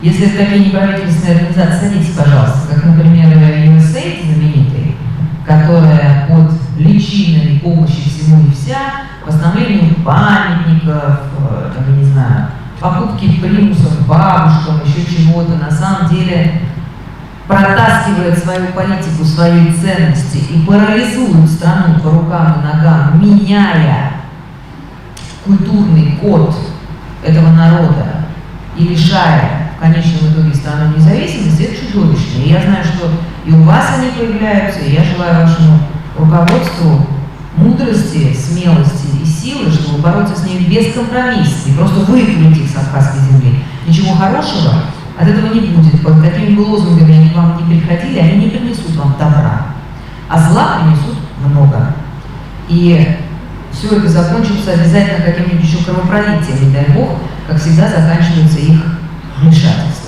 Если это такие неправительственные организации, садитесь, пожалуйста, как, например, USAID знаменитый, которая под личиной помощи всему и вся, восстановлению памятников, там, я не знаю, покупки примусов бабушкам, еще чего-то, на самом деле протаскивает свою политику, свои ценности и парализует страну по рукам и ногам, меняя культурный код этого народа и лишая в конечном итоге страну независимости, это чудовищно. И я знаю, что и у вас они появляются, и я желаю вашему руководству мудрости, смелости и силы, чтобы бороться с ними без компромиссов и просто выплюнуть их с Абхазской земли. Ничего хорошего от этого не будет. Под какими бы лозунгами они к вам не приходили, они не принесут вам добра, а зла принесут много. И все это закончится обязательно каким-нибудь еще кровопролитием, не дай бог, как всегда заканчивается их вмешательство.